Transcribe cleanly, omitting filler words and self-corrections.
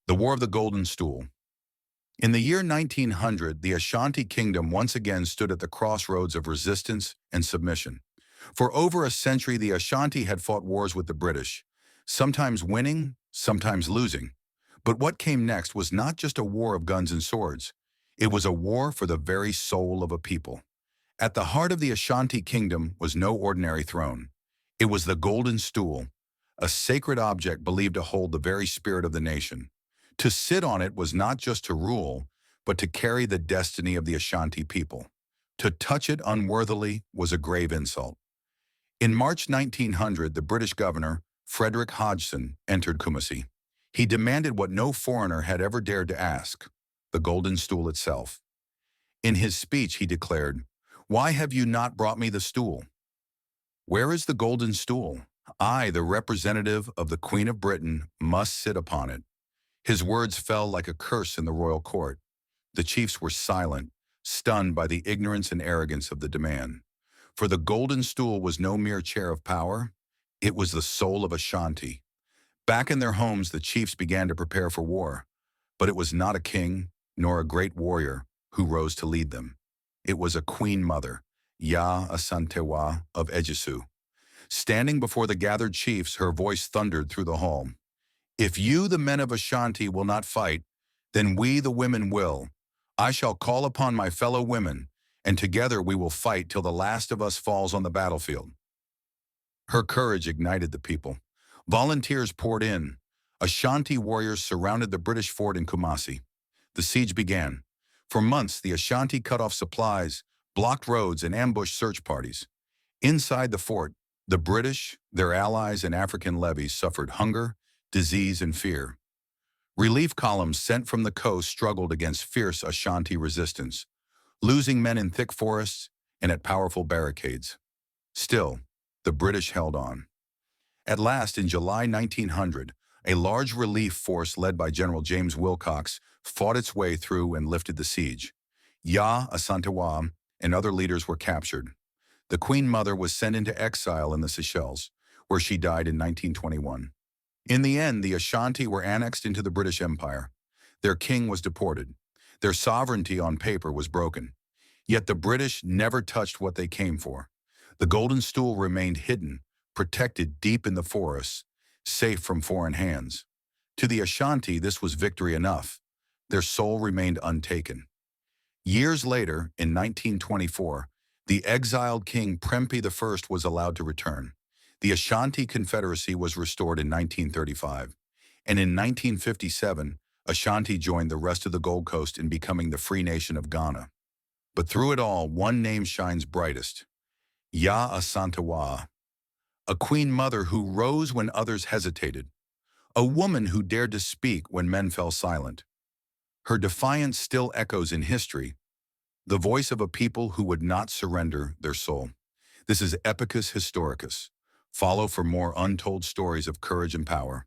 The War of the Golden Stool. In the year 1900, the Ashanti Kingdom once again stood at the crossroads of resistance and submission. For over a century, the Ashanti had fought wars with the British, sometimes winning, sometimes losing. But what came next was not just a war of guns and swords. It was a war for the very soul of a people. At the heart of the Ashanti Kingdom was no ordinary throne. It was the Golden Stool, a sacred object believed to hold the very spirit of the nation. To sit on it was not just to rule, but to carry the destiny of the Ashanti people. To touch it unworthily was a grave insult. In March 1900, the British governor, Frederick Hodgson, entered Kumasi. He demanded what no foreigner had ever dared to ask, the Golden Stool itself. In his speech, he declared, "Why have you not brought me the stool? Where is the Golden Stool? I, the representative of the Queen of Britain, must sit upon it." His words fell like a curse in the royal court. The chiefs were silent, stunned by the ignorance and arrogance of the demand. For the Golden Stool was no mere chair of power, it was the soul of Ashanti. Back in their homes, the chiefs began to prepare for war. But it was not a king, nor a great warrior, who rose to lead them. It was a queen mother, Asantewaa of Ejisu. Standing before the gathered chiefs, her voice thundered through the hall. "If you, the men of Ashanti, will not fight, then we, the women, will. I shall call upon my fellow women, and together we will fight till the last of us falls on the battlefield." Her courage ignited the people. Volunteers poured in. Ashanti warriors surrounded the British fort in Kumasi. The siege began. For months, the Ashanti cut off supplies, blocked roads, and ambushed search parties. Inside the fort, the British, their allies, and African levies suffered hunger, disease, and fear. Relief columns sent from the coast struggled against fierce Ashanti resistance, losing men in thick forests and at powerful barricades. Still, the British held on. At last, in July 1900, a large relief force led by General James Wilcox fought its way through and lifted the siege. Asantewaa and other leaders were captured. The Queen Mother was sent into exile in the Seychelles, where she died in 1921. In the end, the Ashanti were annexed into the British Empire. Their king was deported. Their sovereignty on paper was broken. Yet the British never touched what they came for. The Golden Stool remained hidden, protected deep in the forests, safe from foreign hands. To the Ashanti, this was victory enough. Their soul remained untaken. Years later, in 1924, the exiled king Prempeh I was allowed to return. The Ashanti Confederacy was restored in 1935, and in 1957, Ashanti joined the rest of the Gold Coast in becoming the free nation of Ghana. But through it all, one name shines brightest, Asantewaa, a queen mother who rose when others hesitated, a woman who dared to speak when men fell silent. Her defiance still echoes in history, the voice of a people who would not surrender their soul. This is Epicus Historicus. Follow for more untold stories of courage and power.